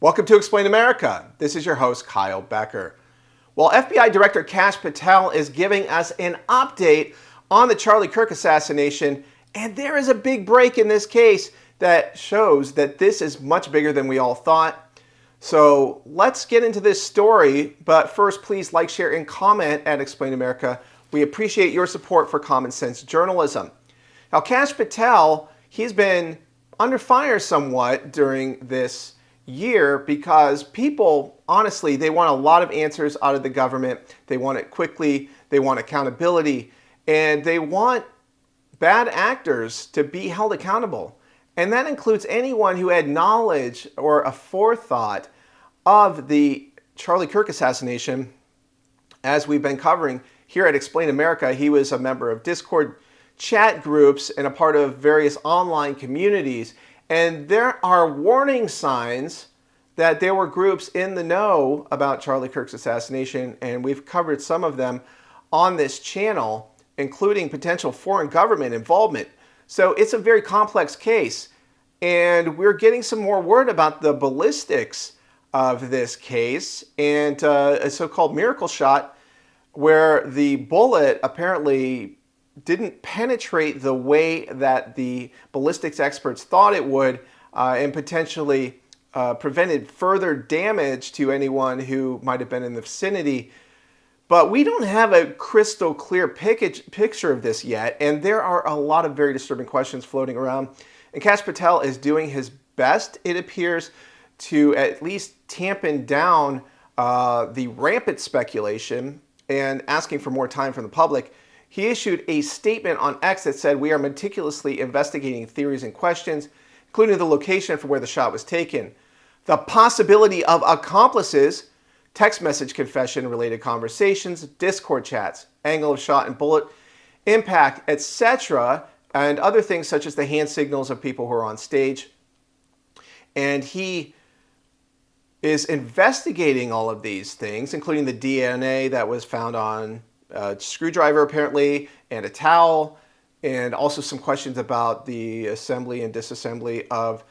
Welcome to Explain America. This is your host, Kyle Becker. Well, FBI Director Kash Patel is giving us an update on the Charlie Kirk assassination, and there is a big break in this case that shows that this is much bigger than we all thought. So let's get into this story, but first, please like, share, and comment at Explain America. We appreciate your support for common sense journalism. Now, Kash Patel, he's been under fire somewhat during this year because people, honestly, they want a lot of answers out of the government. They want it quickly. They want accountability. And they want bad actors to be held accountable. And that includes anyone who had knowledge or a forethought of the Charlie Kirk assassination. As we've been covering here at Explain America, he was a member of Discord chat groups and a part of various online communities. And there are warning signs that there were groups in the know about Charlie Kirk's assassination, and we've covered some of them on this channel, including potential foreign government involvement. So it's a very complex case, and we're getting some more word about the ballistics of this case and a so-called miracle shot where the bullet apparently didn't penetrate the way that the ballistics experts thought it would, and potentially prevented further damage to anyone who might have been in the vicinity. But we don't have a crystal clear picture of this yet, and there are a lot of very disturbing questions floating around. And Kash Patel is doing his best, it appears, to at least tampen down the rampant speculation and asking for more time from the public. He issued a statement on X that said, "We are meticulously investigating theories and questions, including the location for where the shot was taken, the possibility of accomplices, text message confession related conversations, Discord chats, angle of shot and bullet impact, etc., and other things such as the hand signals of people who are on stage." And he is investigating all of these things, including the DNA that was found on a screwdriver apparently, and a towel, and also some questions about the assembly and disassembly of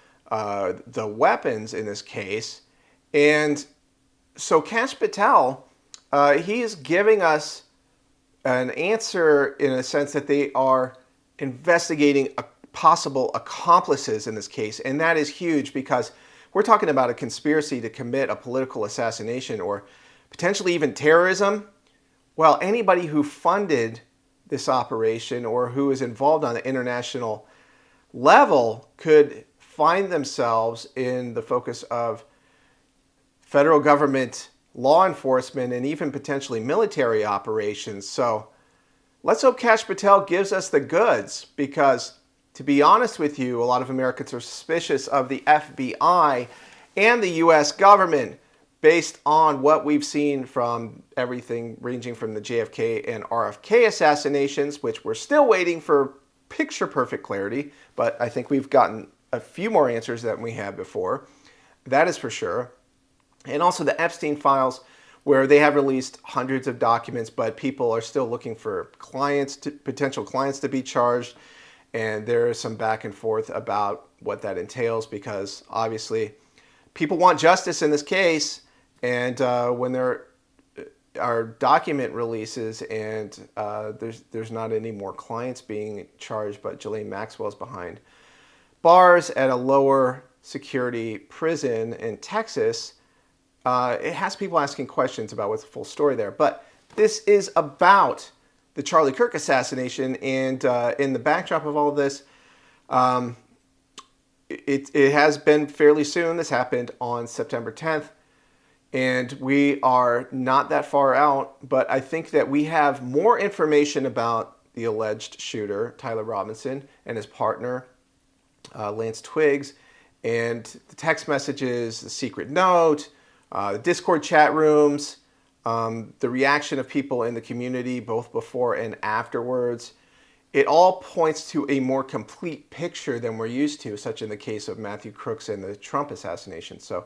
the weapons in this case. And so Kash Patel, he is giving us an answer in a sense that they are investigating possible accomplices in this case. And that is huge because we're talking about a conspiracy to commit a political assassination or potentially even terrorism. Well, anybody who funded this operation or who is involved on the international level could find themselves in the focus of federal government, law enforcement, and even potentially military operations. So let's hope Kash Patel gives us the goods, because to be honest with you, a lot of Americans are suspicious of the FBI and the U.S. government, based on what we've seen from everything ranging from the JFK and RFK assassinations, which we're still waiting for picture-perfect clarity, but I think we've gotten a few more answers than we had before. That is for sure. And also the Epstein files, where they have released hundreds of documents, but people are still looking for potential clients to be charged, and there is some back and forth about what that entails, because obviously people want justice in this case. And when there are document releases and there's not any more clients being charged, but Ghislaine Maxwell's behind bars at a lower security prison in Texas, it has people asking questions about what's the full story there. But this is about the Charlie Kirk assassination, and in the backdrop of all of this, it has been fairly soon. This happened on September 10th. And we are not that far out, but I think that we have more information about the alleged shooter, Tyler Robinson, and his partner, Lance Twiggs, and the text messages, the secret note, the Discord chat rooms, the reaction of people in the community, both before and afterwards. It all points to a more complete picture than we're used to, such in the case of Matthew Crooks and the Trump assassination. So,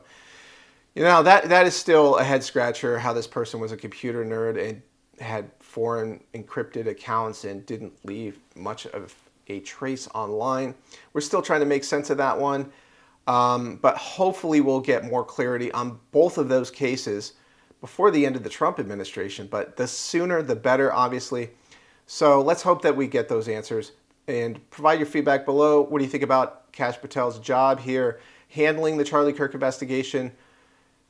you know, that is still a head scratcher, how this person was a computer nerd and had foreign encrypted accounts and didn't leave much of a trace online. We're still trying to make sense of that one. But hopefully we'll get more clarity on both of those cases before the end of the Trump administration. But the sooner, the better, obviously. So let's hope that we get those answers. And provide your feedback below. What do you think about Kash Patel's job here, handling the Charlie Kirk investigation?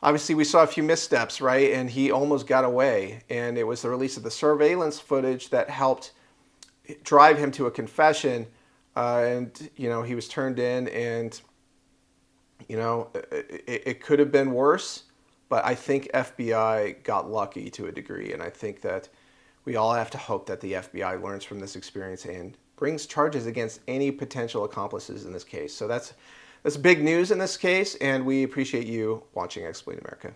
Obviously, we saw a few missteps, right? And he almost got away. And it was the release of the surveillance footage that helped drive him to a confession. And, he was turned in, and, it could have been worse. But I think FBI got lucky to a degree. And I think that we all have to hope that the FBI learns from this experience and brings charges against any potential accomplices in this case. So that's big news in this case, and we appreciate you watching Explain America.